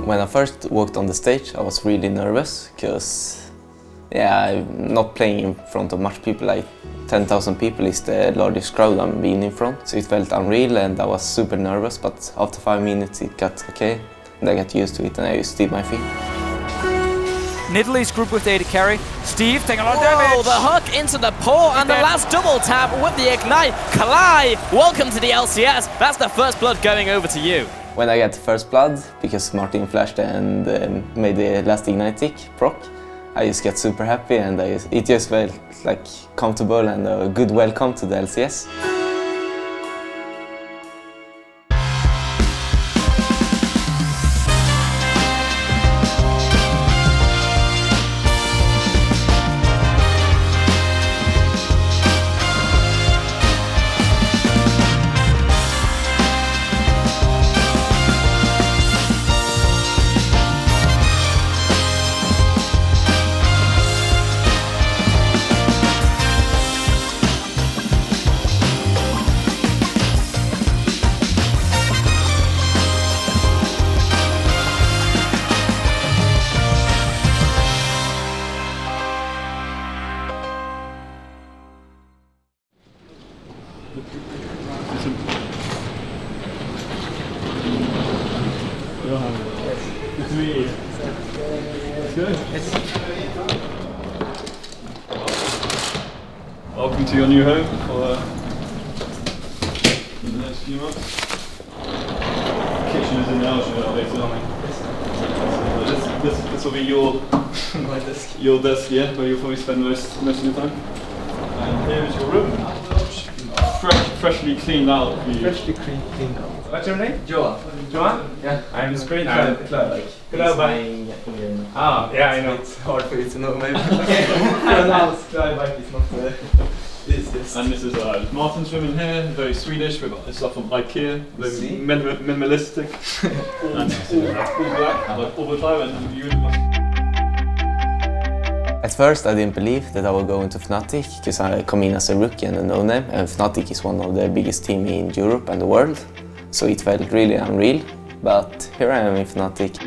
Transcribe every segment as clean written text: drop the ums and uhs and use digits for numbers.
When I first walked on the stage, I was really nervous because, I'm not playing in front of much people. Like 10,000 people is the largest crowd I've been in front. So it felt unreal and I was super nervous, but after 5 minutes it got okay. And I got used to it and I used to my feet. Italy's group with data carry. Steve taking a lot of damage. Oh, the hook into the paw and the last double tap with the ignite. Klaj, welcome to the LCS. That's the first blood going over to you. When I got the first blood, because Martin flashed and made the last ignite tick proc, I just got super happy and it just felt like comfortable and a good welcome to the LCS. Johan, good to meet you. It's good. Welcome to your new home for the next few months. Kitchen is in the house later on. This will be your my desk. Your desk, yeah, where you'll probably spend most of your time. And here is your room. Freshly cleaned out for you. Freshly cleaned out. What's your name? Johan. Johan? Yeah, I'm Klaj. Klaj. Ah, yeah, I know. It's hard for you to know, maybe. Okay. Pronounce Klaj is not this. And this is Martin's room in here, very Swedish. We've got this stuff from IKEA, very minimalistic. all black, like all the time. And you. At first I didn't believe that I would go into Fnatic because I come in as a rookie and a no-name, and Fnatic is one of the biggest teams in Europe and the world. So it felt really unreal, but here I am in Fnatic.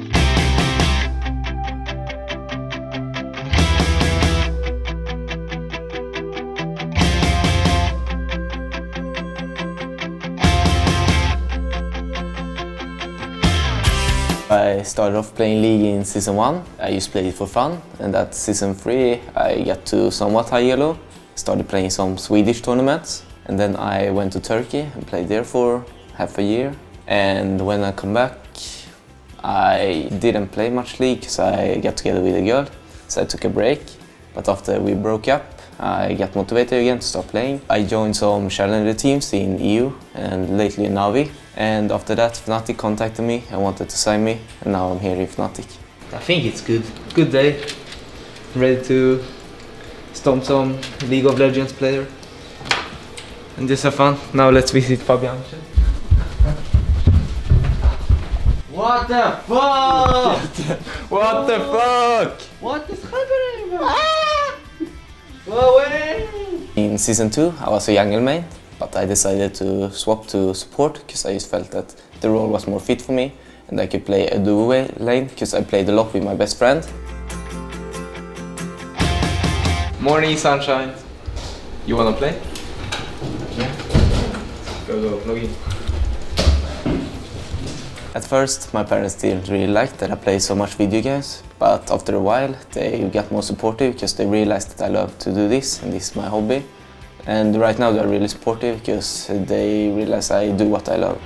I started off playing League in Season 1. I just played it for fun, and at Season 3 I got to somewhat high elo. Started playing some Swedish tournaments, and then I went to Turkey and played there for half a year. And when I come back, I didn't play much League because I got together with a girl, so I took a break. But after we broke up, I got motivated again to start playing. I joined some challenger teams in EU and lately in Navi. And after that, Fnatic contacted me and wanted to sign me, and now I'm here in Fnatic. I think it's good. Good day. Ready to stomp some League of Legends player. And just have fun. Now let's visit Fabian. What the fuck? What the fuck? What is happening? Ah! Go away! In Season 2, I was a jungle main, but I decided to swap to support because I just felt that the role was more fit for me and I could play a duo lane because I played a lot with my best friend. Morning sunshine. You wanna play? Yeah. Go, plug in. At first, my parents didn't really like that I play so much video games, but after a while they got more supportive because they realized that I love to do this and this is my hobby. And right now they're really supportive because they realize I do what I love.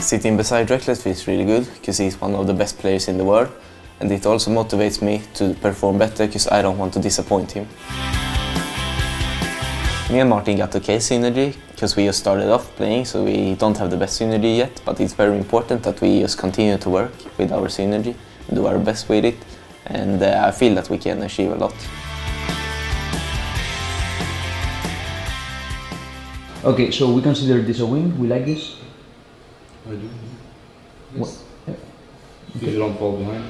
Sitting beside Reckless is really good because he's one of the best players in the world, and it also motivates me to perform better because I don't want to disappoint him. Me and Martin got okay synergy because we just started off playing, so we don't have the best synergy yet, but it's very important that we just continue to work with our synergy and do our best with it, and I feel that we can achieve a lot. Okay, so we consider this a win. We like this. I do. Yes. If you don't fall behind.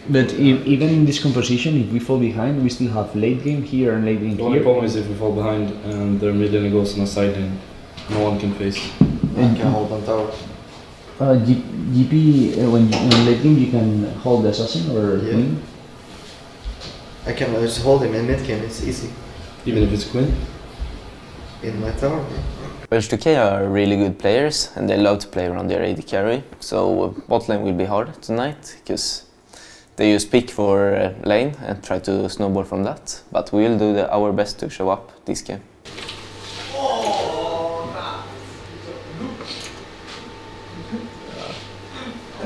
But even in this composition, if we fall behind, we still have late game here and late game The only here. problem is if we fall behind and their mid lane goes on a side lane, no one can face. I can hold on tower. GP, when late game you can hold the assassin or queen? I can just hold him in mid game, it's easy. Even if it's queen? In my tower. Well, 2K are really good players and they love to play around their AD carry. So bot lane will be hard tonight because they use pick for lane and try to snowball from that. But we will do our best to show up this game.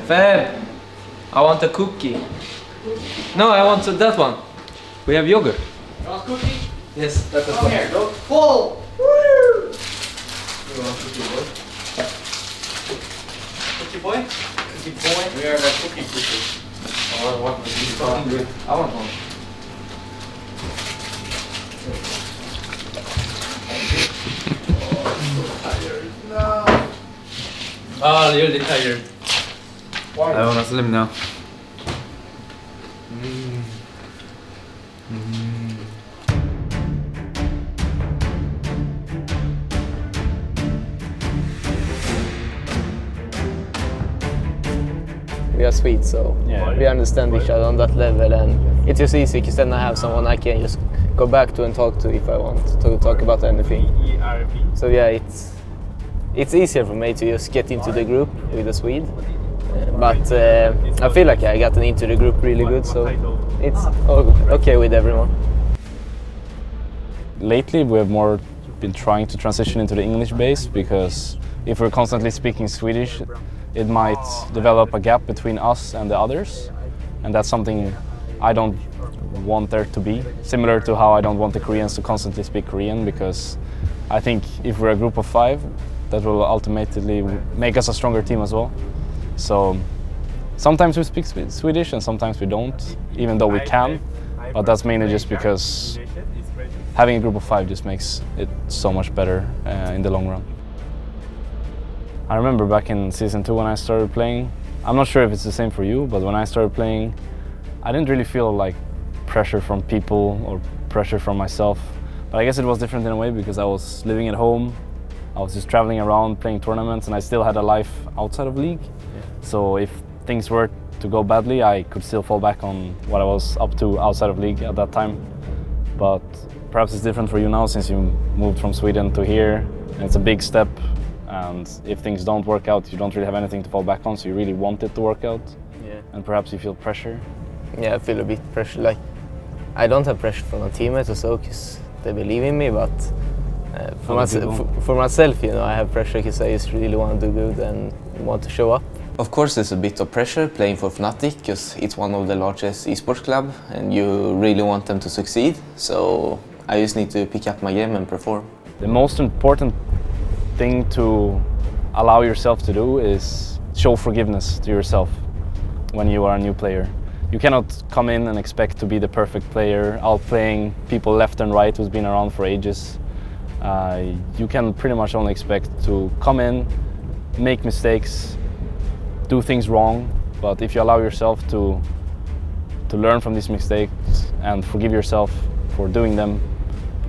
Fab! I want a cookie. No, I want that one. We have yogurt. You want cookie? Yes, that's the Come one. here, go full! Woo! You want cookie boy? Cookie boy? Cookie boy? We are the cookie cookies. Oh, I want one. I want one. Oh, you're really tired. I wanna slim now. We are Swedes, so we understand each other on that level, and it's just easy because then I have someone I can just go back to and talk to if I want to talk about anything. So yeah, it's easier for me to just get into the group with a Swede, but I feel like I got into the group really good, so it's okay with everyone. Lately we have more been trying to transition into the English base because if we're constantly speaking Swedish, it might develop a gap between us and the others, and that's something I don't want there to be. Similar to how I don't want the Koreans to constantly speak Korean, because I think if we're a group of 5, that will ultimately make us a stronger team as well. So sometimes we speak Swedish and sometimes we don't, even though we can, but that's mainly just because having a group of 5 just makes it so much better in the long run. I remember back in Season 2 when I started playing, I'm not sure if it's the same for you, but when I started playing, I didn't really feel like pressure from people or pressure from myself. But I guess it was different in a way because I was living at home, I was just traveling around playing tournaments, and I still had a life outside of League. Yeah. So if things were to go badly, I could still fall back on what I was up to outside of League at that time. But perhaps it's different for you now since you moved from Sweden to here, and it's a big step. And if things don't work out, you don't really have anything to fall back on, so you really want it to work out. Yeah. And perhaps you feel pressure. Yeah, I feel a bit pressure. Like, I don't have pressure from my teammates or so, because they believe in me, but for myself, you know, I have pressure because I just really want to do good and want to show up. Of course, there's a bit of pressure playing for Fnatic, because it's one of the largest esports clubs, and you really want them to succeed. So I just need to pick up my game and perform. The most important thing to allow yourself to do is show forgiveness to yourself when you are a new player. You cannot come in and expect to be the perfect player, outplaying people left and right who's been around for ages. You can pretty much only expect to come in, make mistakes, do things wrong, but if you allow yourself to learn from these mistakes and forgive yourself for doing them,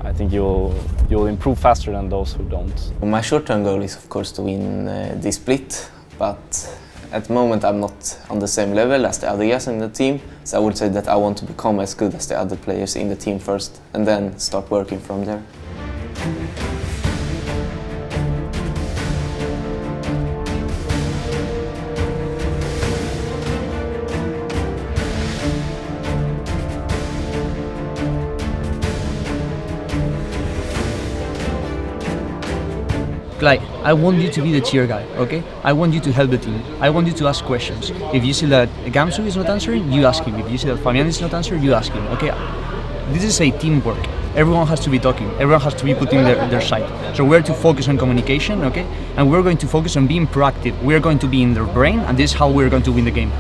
I think you'll improve faster than those who don't. My short-term goal is of course to win this split, but at the moment I'm not on the same level as the other guys in the team, so I would say that I want to become as good as the other players in the team first and then start working from there. Klaj, I want you to be the cheer guy, okay? I want you to help the team. I want you to ask questions. If you see that Gamsu is not answering, you ask him. If you see that Fabian is not answering, you ask him, okay? This is a teamwork. Everyone has to be talking. Everyone has to be putting their side. So we're to focus on communication, okay? And we're going to focus on being proactive. We're going to be in their brain, and this is how we're going to win the game.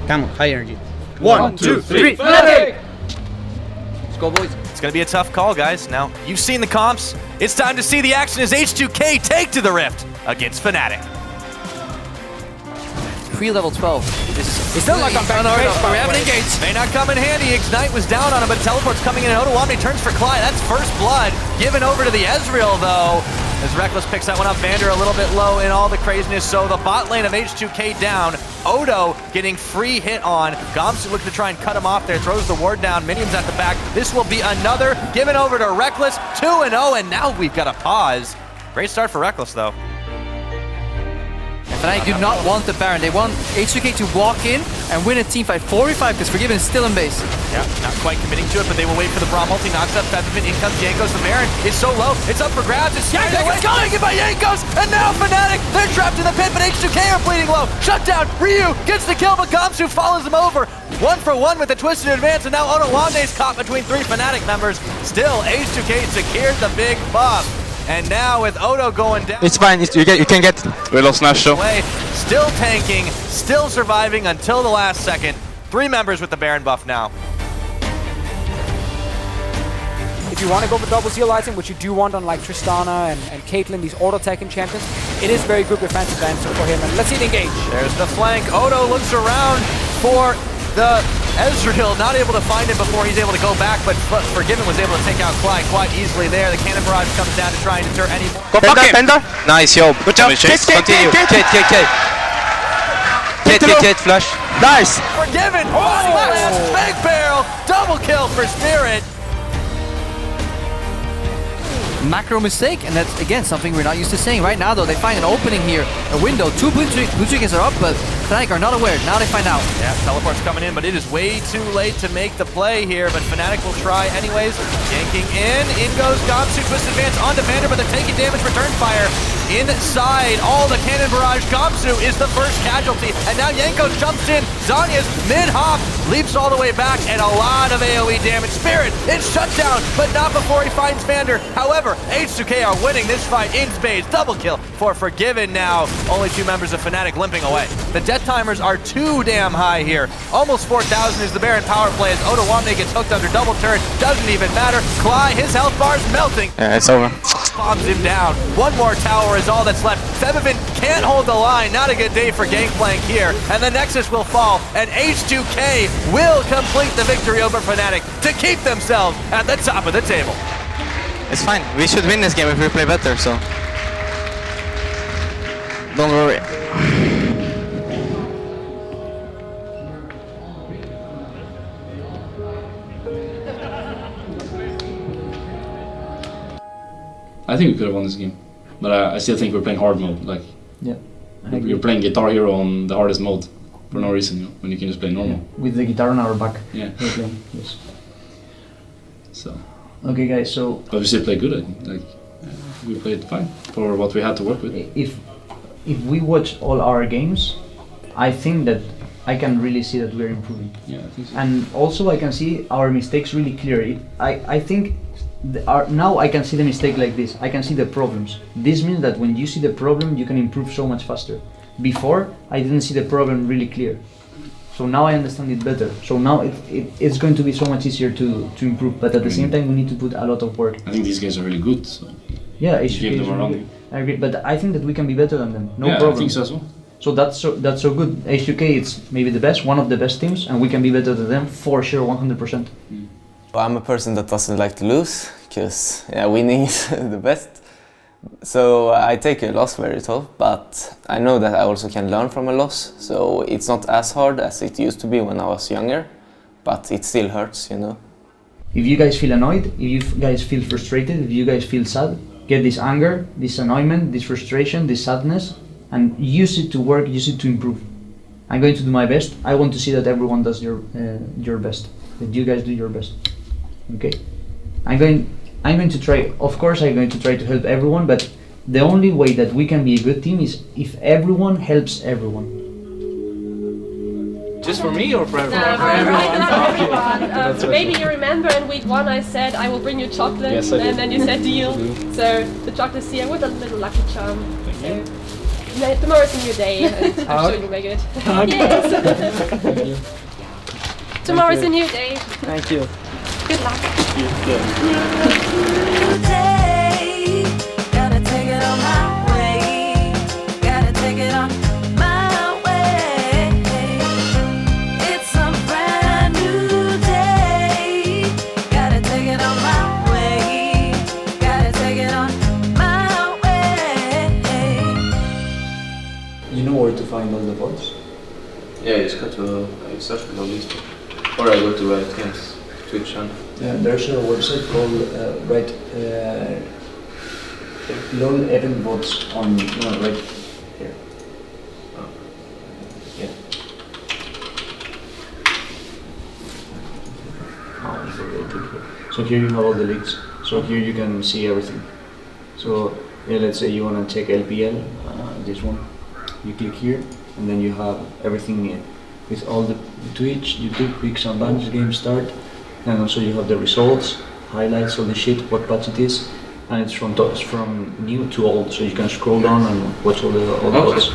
Come on, high energy. 1, 2, 3, Fnatic! Let's go, boys. It's going to be a tough call, guys. Now, you've seen the comps. It's time to see the action as H2K take to the Rift against Fnatic. Pre-level 12. It's still like on back but we haven't engaged. May not come in handy. Ignite was down on him, but teleport's coming in, and Odo Omni turns for Klaj. That's first blood given over to the Ezreal, though. as Reckless picks that one up. Vander a little bit low in all the craziness, so the bot lane of H2K down. Odo getting free hit on. Gamsu looking to try and cut him off there, throws the ward down, minions at the back. This will be another, given over to Reckless, 2-0, and now we've got a pause. Great start for Reckless though. Fnatic do not want the Baron. They want H2K to walk in and win a teamfight 4v5 because Forgiven is still in base. Yeah, not quite committing to it, but they will wait for the Braum multi. Knocks up Featherman, in comes Jankos. The Baron is so low, it's up for grabs. It's Jankos taken by Jankos, and now Fnatic, they're trapped in the pit, but H2K are bleeding low. Shut down, Ryu gets the kill, but Gamsu follows him over. 1-for-1 with a twisted advance, and now Odowande's caught between 3 Fnatic members. Still, H2K secured the big buff. And now with Odo going down, It's fine, you can get it. We lost Nash though. Still tanking, still surviving until the last second. 3 members with the Baron buff now. If you want to go for double seal item, which you do want on like Tristana and Caitlyn, these auto-attacking champions, it is very good defensive advantage for him. And let's see it engage. There's the flank. Odo looks around for the Ezreal, not able to find him before he's able to go back, but Forgiven was able to take out Klaj quite easily there. The cannon barrage comes down to try and deter any more. Go back him! Nice, yo. Good job. Continue. Kate, flash. Nice! Forgiven! Oh, big barrel! Double kill for Spirit! Macro mistake, and that's again something we're not used to saying. Right now though, they find an opening here, a window. 2 blue chickens are up, but Fnatic are not aware. Now they find out. Yeah, teleport's coming in, but it is way too late to make the play here, but Fnatic will try anyways. Yanking in goes Gamsu, twist advance onto Vander, but they're taking damage, return fire. Inside, all the cannon barrage. Gamsu is the first casualty, and now Yanko jumps in. Zanya's mid-hop, leaps all the way back, and a lot of AoE damage. Spirit, it's shut down, but not before he finds Vander. However, H2K are winning this fight in spades. Double kill for Forgiven now. Only 2 members of Fnatic limping away. The death timers are too damn high here. Almost 4,000 is the Baron power play as Odowande gets hooked under double turret. Doesn't even matter. Klaj, his health bar's melting. Yeah, it's over. Bombs him down. One more tower is all that's left. Featherman can't hold the line. Not a good day for Gangplank here. And the Nexus will fall, and H2K will complete the victory over Fnatic to keep themselves at the top of the table. It's fine. We should win this game if we play better, so don't worry. I think we could have won this game, but I still think we're playing hard mode. Like, Yeah. you're playing Guitar Hero on the hardest mode for no reason, you know, when you can just play normal. With the guitar on our back. Yeah. We're playing, yes. So. Okay, guys. So. But we still played good. I think. Like, we played fine for what we had to work with. If we watch all our games, I think that I can really see that we're improving. Yeah, I think so. And also I can see our mistakes really clearly. I think now I can see the mistake like this. I can see the problems. This means that when you see the problem, you can improve so much faster. Before, I didn't see the problem really clear. So now I understand it better. So now it's going to be so much easier to improve. But at the same time, we need to put a lot of work. I think these guys are really good. So yeah, you give them around you. I agree, but I think that we can be better than them. No yeah, problem. I think so as well. So that's so good. H2K, it's maybe the best, one of the best teams, and we can be better than them for sure, 100%. I'm a person that doesn't like to lose, because winning is the best. So I take a loss very tough, but I know that I also can learn from a loss. So it's not as hard as it used to be when I was younger, but it still hurts, you know. If you guys feel annoyed, if you guys feel frustrated, if you guys feel sad, get this anger, this annoyment, this frustration, this sadness, and use it to work, use it to improve. I'm going to do my best. I want to see that everyone does your best, that you guys do your best. Okay? I'm going to try, of course I'm going to try to help everyone, but the only way that we can be a good team is if everyone helps everyone. Just for me or for everyone? No, for everyone. Maybe you remember in week 1 I said I will bring you chocolate, yes, I and then you said deal. Mm-hmm. So the chocolate's here with a little lucky charm. So tomorrow's a new day, and I'm sure you'll make it. Yes. Thank you. Tomorrow's a new day. Thank you. Good luck. Gotta take it on my way. Gotta take it on my way. It's a brand new day. Gotta take it on my way. Gotta take it on my way. know where to find all the pods? Yeah, you just go to search below list. Or I go to Riot Games Twitch channel. Yeah, there's a website called LOL Event Bots on right here. Oh. Yeah. So here you have all the leagues. So here you can see everything. So yeah, let's say you want to check LPL, this one. You click here, and then you have everything with all the Twitch, YouTube, picks and bans, game start, and also you have the results, highlights, all the shit, what patch it is, and it's from new to old, so you can scroll down and watch all the odds.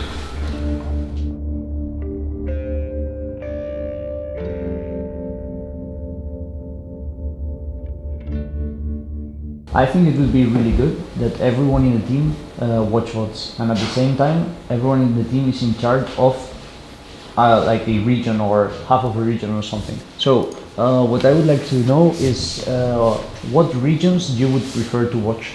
I think it would be really good that everyone in the team watch VODs, and at the same time everyone in the team is in charge of like a region or half of a region or something. So what I would like to know is what regions you would prefer to watch,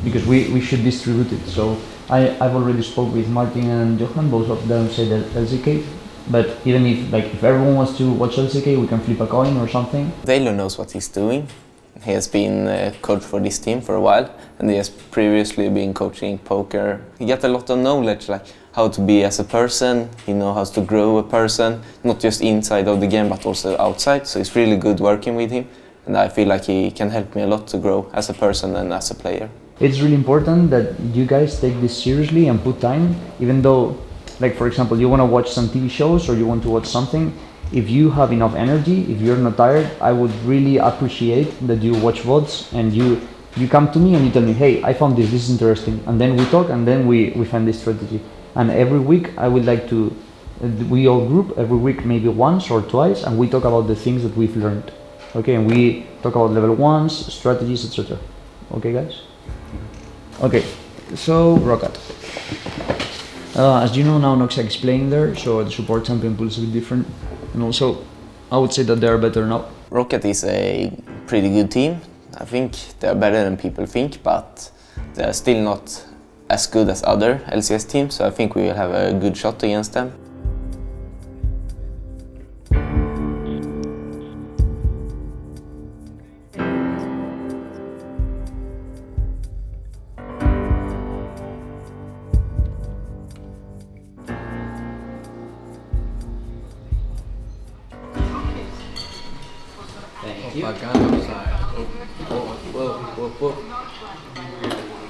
because we should distribute it. So I've already spoke with Martin and Johan, both of them say that LCK, but even if everyone wants to watch LCK, we can flip a coin or something. Taylor knows what he's doing. He has been coach for this team for a while, and he has previously been coaching poker. He got a lot of knowledge, like how to be as a person. He knows how to grow a person, not just inside of the game but also outside. So it's really good working with him, and I feel like he can help me a lot to grow as a person and as a player. It's really important that you guys take this seriously and put time, even though, like for example, you want to watch some TV shows or you want to watch something. If you have enough energy, if you're not tired, I would really appreciate that you watch VODs and you come to me and you tell me, hey, I found this is interesting, and then we talk and then we find this strategy. And every week I would like to, we all group every week maybe once or twice, and we talk about the things that we've learned. Okay, and we talk about level 1s, strategies, etc. Okay guys? Okay, so Rocket. As you know now, Nox is playing there, so the support champion pool is a bit different. And also, I would say that they are better now. Rocket is a pretty good team. I think they are better than people think, but they are still not as good as other LCS teams, so I think we will have a good shot against them.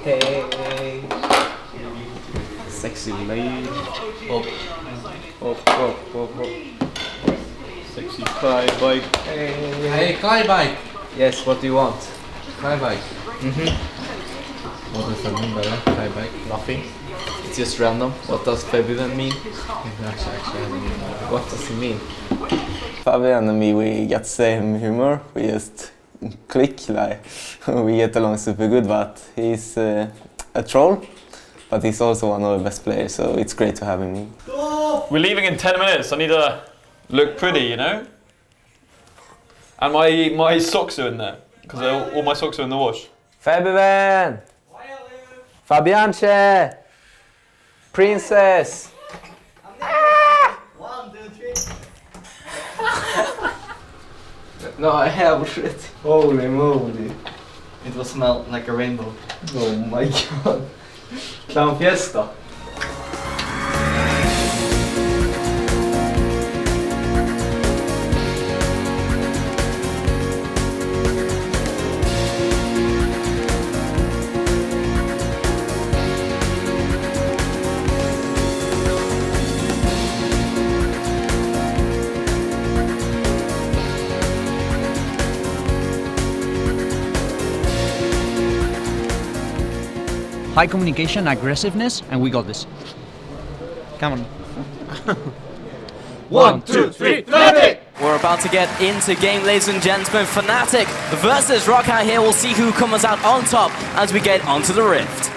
Hey, sexy lady. Sexy Klaj bike. Hey, Klaj bike. Yes, what do you want? Klaj bike. What does that mean by that? Klaj bike? Nothing. It's just random. What does Fabian mean? What does it mean? Fabian and me, we got the same humor. We just click, like we get along super good, but he's a troll, but he's also one of the best players, so it's great to have him. We're leaving in 10 minutes. I need to look pretty, you know? And my socks are in there, because all my socks are in the wash. Fabian! Fabianche! Princess! 1, 2, 3. No, I have shit. Holy moly. It will smell like a rainbow. Oh my god. Clown Fiesta. High communication, aggressiveness, and we got this. Come on. 1, 2, 3, Fnatic! We're about to get into game, ladies and gentlemen. Fnatic versus Rockout here. We'll see who comes out on top as we get onto the Rift.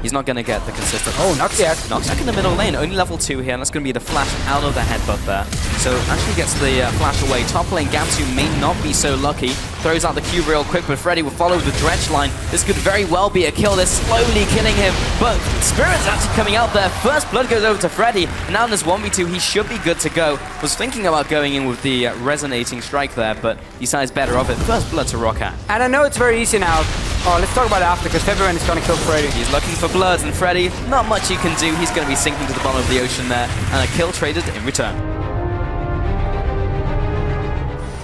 He's not going to get the consistent... Oh, Nox yet. Nox back in the middle lane, only level 2 here, and that's going to be the flash out of the headbutt there. So actually gets the flash away. Top lane, Gamsu may not be so lucky. throws out the Q real quick, but Freddy will follow the dredge line. This could very well be a kill. They're slowly killing him, but Spirit's actually coming out there. First blood goes over to Freddy, and now in this 1v2, he should be good to go. Was thinking about going in with the resonating strike there, but decides better of it. First blood to Rocket. And I know it's very easy now. Oh, let's talk about it after, because everyone is going to kill Freddy. He's looking for bloods, and Freddy, not much he can do. He's going to be sinking to the bottom of the ocean there, and a kill traded in return.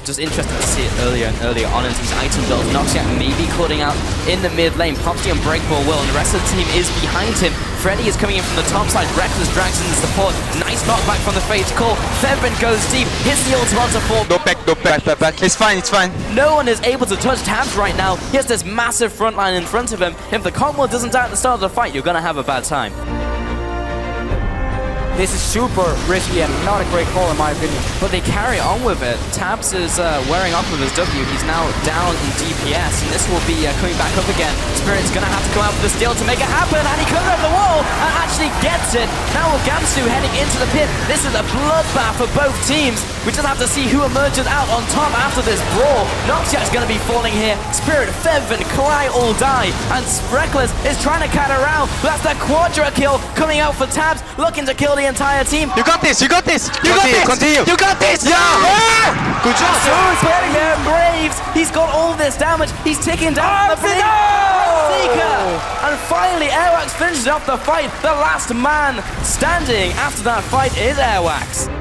Just interesting to see it earlier and earlier on into these item builds. Noxiac maybe cutting out in the mid lane. Pops the Unbreakable will, and the rest of the team is behind him. Freddy is coming in from the top side. Reckless drags in the support. Nice knockback from the Fate's Call. Fevin goes deep. Hits the ultimate to fall. Go back. It's fine, it's fine. No one is able to touch Tabs right now. He has this massive front line in front of him. If the combo doesn't die at the start of the fight, you're going to have a bad time. This is super risky and not a great call in my opinion. But they carry on with it. Tabs is wearing off with his W. He's now down in DPS, and this will be coming back up again. Spirit's gonna have to come out for the steal to make it happen, and he comes over the wall and actually gets it. Now with Gamsu heading into the pit, this is a bloodbath for both teams. We just have to see who emerges out on top after this brawl. Noxiac's gonna be falling here. Spirit, Fevin, Klaj all die, and Reckless is trying to cut around. That's the quadra kill coming out for Tabs, looking to kill the entire team. You got this. Continue. You got this! Yeah! Good job. So he's getting there, Braves. He's got all this damage. He's ticking down the blink. And finally, Airwax finishes off the fight. The last man standing after that fight is Airwax.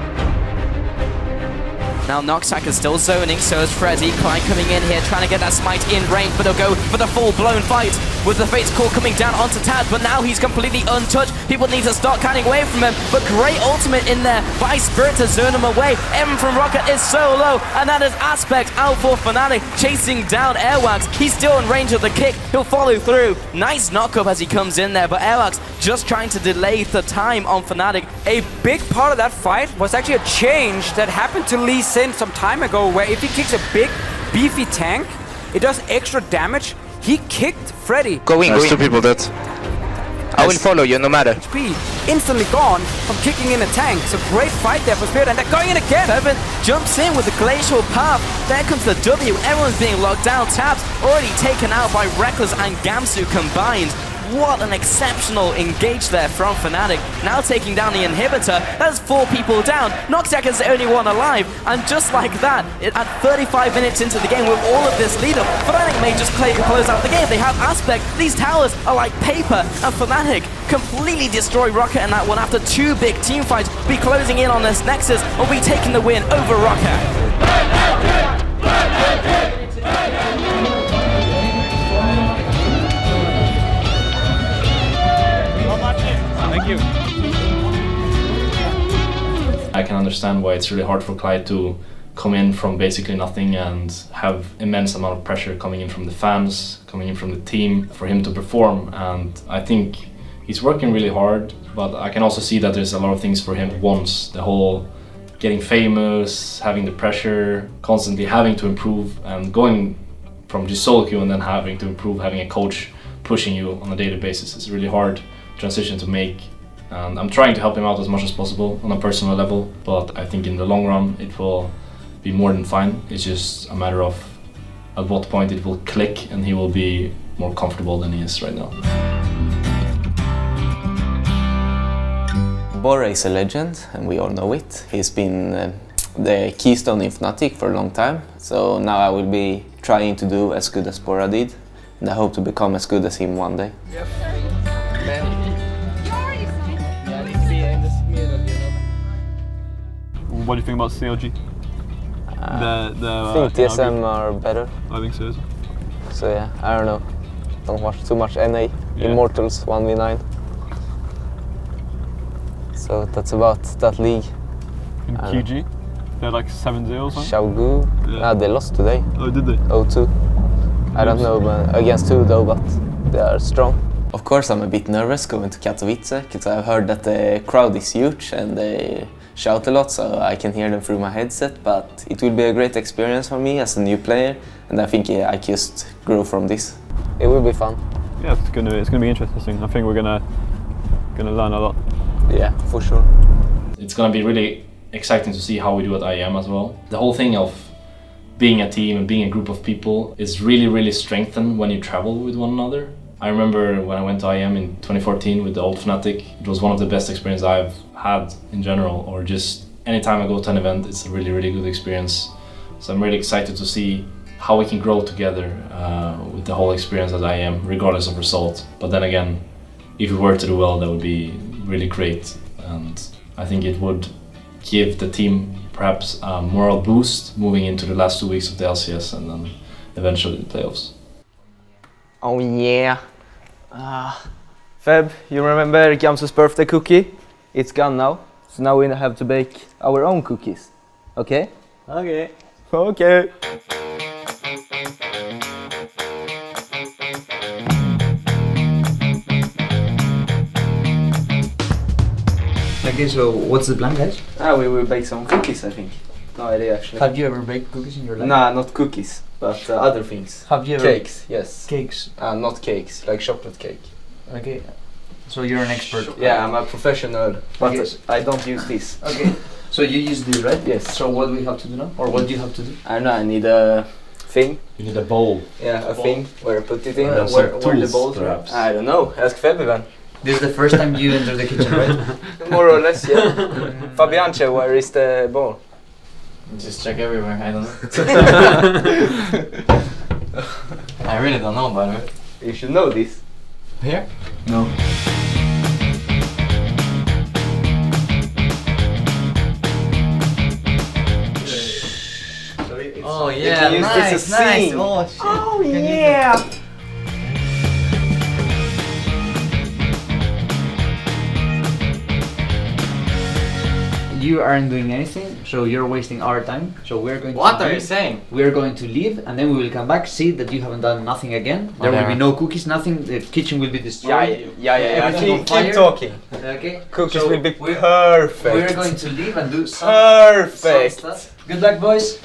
Now Noxiac is still zoning, so is Freddy. Klaj coming in here, trying to get that smite in range, but they'll go for the full-blown fight with the Fate's Call coming down onto Tabs, but now he's completely untouched. People need to start cutting away from him, but great ultimate in there by Spirit to zone him away. M from Rocket is so low, and that is Aspect out for Fnatic, chasing down Airwax. He's still in range of the kick. He'll follow through. Nice knock-up as he comes in there, but Airwax just trying to delay the time on Fnatic. A big part of that fight was actually a change that happened to Lee Sin some time ago, where if he kicks a big, beefy tank, it does extra damage. He kicked Freddy. Go in. Two people dead. I will follow you no matter. HP instantly gone from kicking in a tank. It's a great fight there for Spirit, and they're going in again. Fevin jumps in with the glacial path. There comes the W. Everyone's being locked down. Tabs already taken out by Reckless and Gamsu combined. What an exceptional engage there from Fnatic. Now taking down the inhibitor. That's 4 people down. Noxiac is the only one alive. And just like that, at 35 minutes into the game with all of this lead up, Fnatic may just close out the game. They have Aspect. These towers are like paper. And Fnatic completely destroy Rocket in that one after 2 big team fights. Be closing in on this Nexus. Will be taking the win over Rocket. Thank you. I can understand why it's really hard for Klaj to come in from basically nothing and have immense amount of pressure coming in from the fans, coming in from the team, for him to perform. And I think he's working really hard, but I can also see that there's a lot of things for him once. The whole getting famous, having the pressure, constantly having to improve, and going from just solo queue and then having to improve, having a coach pushing you on a daily basis. It's a really hard transition to make, and I'm trying to help him out as much as possible on a personal level, but I think in the long run it will be more than fine. It's just a matter of at what point it will click and he will be more comfortable than he is right now. Bora is a legend, and we all know it. He's been the keystone in Fnatic for a long time, so now I will be trying to do as good as Bora did, and I hope to become as good as him one day. Yep. What do you think about CLG? I think TSM are better. I think so. So yeah, I don't know. Don't watch too much NA. Yeah. Immortals 1v9. So that's about that league. In QG? They're like 7-0 or something? Xiaogu? Yeah. Nah, they lost today. Oh, did they? 0-2. I don't know against who though, but they are strong. Of course I'm a bit nervous going to Katowice, because I've heard that the crowd is huge and they shout a lot, so I can hear them through my headset, but it will be a great experience for me as a new player, and I think I just grow from this. It will be fun. Yeah, it's gonna be interesting. I think we're gonna learn a lot. Yeah, for sure. It's gonna be really exciting to see how we do at IEM as well. The whole thing of being a team and being a group of people is really, really strengthened when you travel with one another. I remember when I went to IM in 2014 with the old Fnatic, it was one of the best experiences I've had in general, or just anytime I go to an event, it's a really, really good experience. So I'm really excited to see how we can grow together with the whole experience at IM, regardless of result. But then again, if we were to do well, that would be really great. And I think it would give the team perhaps a moral boost moving into the last 2 weeks of the LCS and then eventually the playoffs. Oh yeah. Feb, you remember Gamsu's birthday cookie? It's gone now. So now we have to bake our own cookies. Okay? Okay. Okay. Okay, so what's the plan, guys? We will bake some cookies, I think. No idea actually. Have you ever baked cookies in your life? Nah, not cookies, but other things. Have you ever? Cakes, yes. Cakes? Not cakes, like chocolate cake. Okay. So you're an expert. Yeah, I'm a professional, but Okay. I don't use this. Okay. So you use this, right? Yes. So what do we have to do now? Or what do you have to do? I don't know, I need a thing. You need a bowl. Yeah, a thing where I put it in. Some Where the tools, bowls are. perhaps. I don't know, ask Fabian. This is the first time you enter the kitchen, right? More or less, yeah. Fabianche, where is the bowl? Just check everywhere, I don't know. I really don't know, by the way. You should know this. Here? No. Oh You yeah, can use nice, this as nice. scene. Oh shit. Oh yeah! You aren't doing anything, so you're wasting our time. So we're going What to are you leave. saying? We're going to leave and then we will come back, see that you haven't done nothing again. There will be no cookies, nothing. The kitchen will be destroyed. Yeah. Everything on Keep fire. talking. Okay. Cookies So will be we're- perfect. We're going to leave and do some Perfect. stuff. Good luck, boys.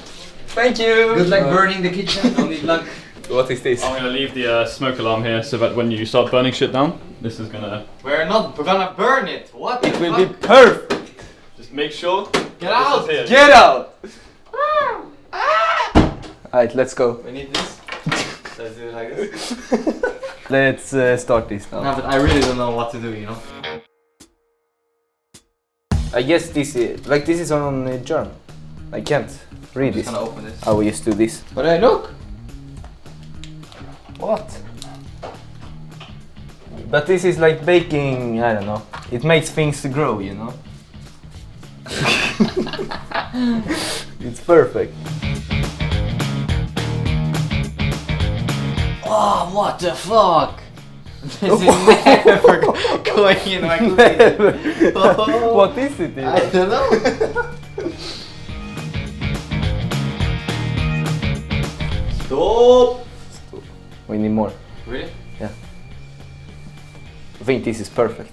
Thank you. Good luck burning the kitchen. Don't need luck. What is this? I'm gonna leave the smoke alarm here so that when you start burning shit down, this is gonna... We're gonna burn it. What It the will fuck? be perfect. Just make sure... Get out! This is here. Get out! Alright, let's go. We need this. Let's do it like this. Let's start this now. No, but I really don't know what to do, you know. I guess this is on German. I can't read I'm just this. gonna open this. I will just do this. But look. What? But this is like baking. I don't know. It makes things to grow, you know. It's perfect. Oh, what the fuck? This is never going in my cookies. Oh. What is it? I don't know. Stop! We need more. Really? Yeah. I think this is perfect.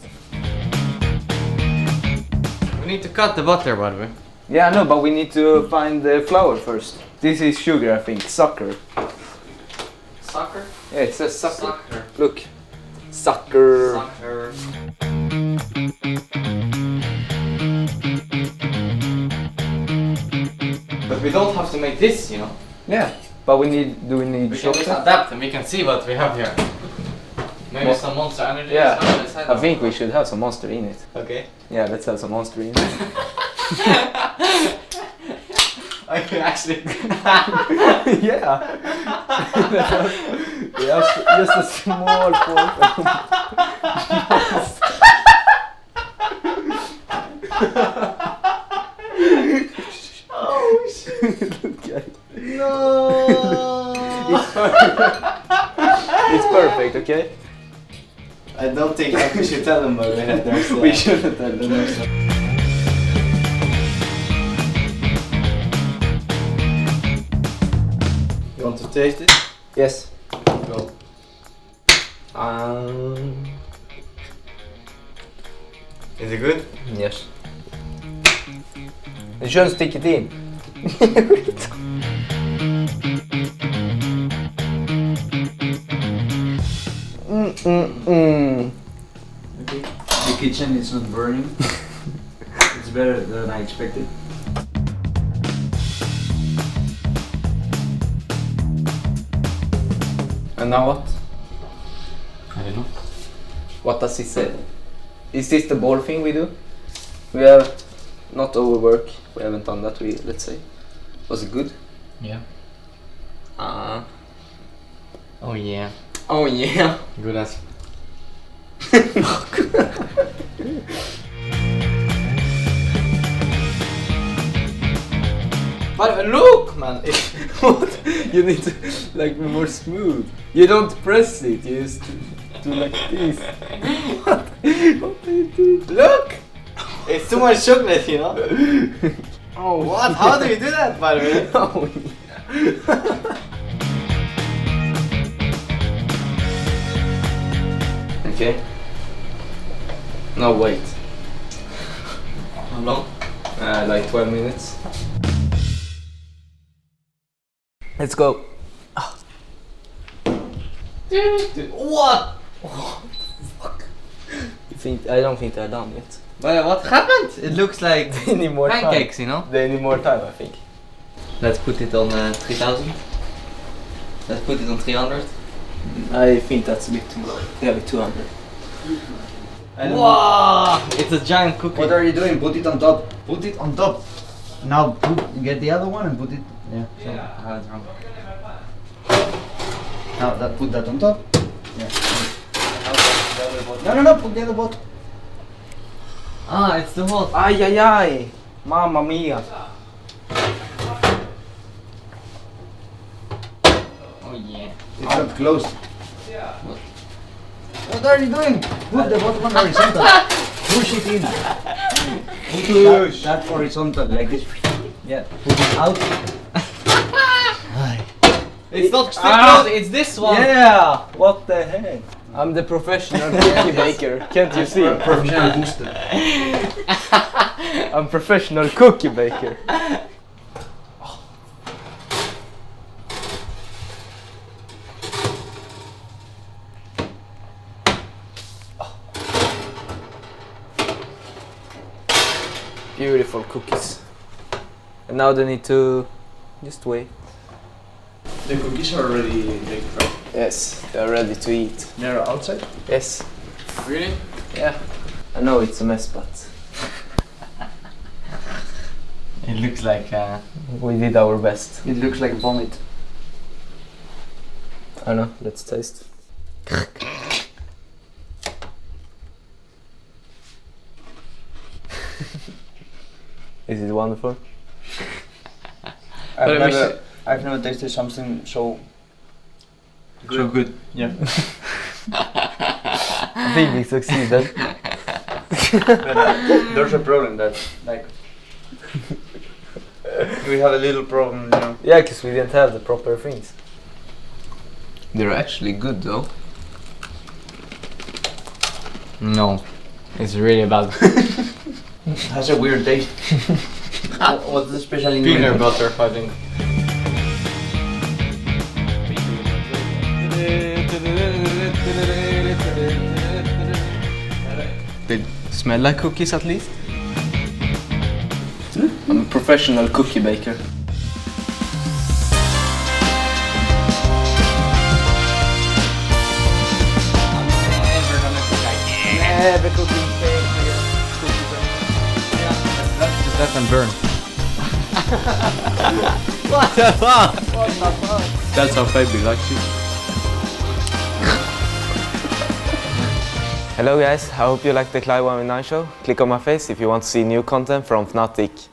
We need to cut the butter, by the way. Yeah, no, but we need to find the flour first. This is sugar, I think. Sucker. Sucker? Yeah, it says sucker. Sucker. Look. Sucker. Sucker. But we don't have to make this, you know. Yeah. But we need. Do we need We can just chocolate? adapt and we can see what we have here. Maybe What? some Monster Energy. Yeah. Something inside I of think it. we should have some monster in it. Okay. Yeah, let's have some monster in it. Okay, actually. Yeah. Yes, just a small portion. Oh shit. Look at it. No. It's perfect. It's perfect, okay? I don't think we should tell them about it. There's, We shouldn't tell them. You want to taste it? Yes. Go. Is it good? Yes. You shouldn't stick it in. The kitchen is not burning. It's better than I expected. And now what? I don't know. What does he say? Is this the ball thing we do? We have not overwork. We haven't done that. Let's say. Was it good? Yeah. Oh yeah. Oh yeah. Good as. But look, man! What? You need to like be more smooth. You don't press it. You just do like this. What? What do you do? Look! It's too much chocolate, you know? Oh, what? How do you do that, by the way? Oh, yeah. Okay. No, wait. How long? Like 12 minutes. Let's go. What? Fuck. I don't think they're done yet. But what happened? It looks like They need more pancakes, time. you know? They need more time, I think. Let's put it on 3000. Let's put it on 300. I think that's a bit too low. Yeah, like 200. Wow! It's a giant cookie. What are you doing? Put it on top. Put it on top. Now get the other one and put it. Yeah. So, it's wrong. Now put that on top. Yeah. No, put the other bottle. Ah, it's the hot. Ay, ay, ay. Mamma mia. Oh yeah. It's not closed. What are you doing? Put the bottom on horizontal. Push it in. Push. That horizontal, like this. Yeah. Put it out. It's not still closed, it's this one. Yeah. What the heck? I'm the professional cookie baker. Can't you see? Professional booster. I'm professional cookie baker. Beautiful cookies. And now they need to just wait. The cookies are already baked, right? Yes, they're ready to eat. They're outside? Yes. Really? Yeah. I know it's a mess, but It looks like we did our best. It looks like vomit. I know, let's taste. Is it wonderful? I've never tasted something so good. Yeah. I think we succeeded. There's a problem that like we have a little problem, you know. Yeah, because we didn't have the proper things. They're actually good though. no. It's really bad. Has a weird taste. What's the special ingredient? Peanut butter, I think. They smell like cookies at least. I'm a professional cookie baker. Never cooking cake. Just let them burn. What the fuck? That's how Fabi likes it. Hello guys, I hope you liked the Klaj 1v9 show. Click on my face if you want to see new content from Fnatic.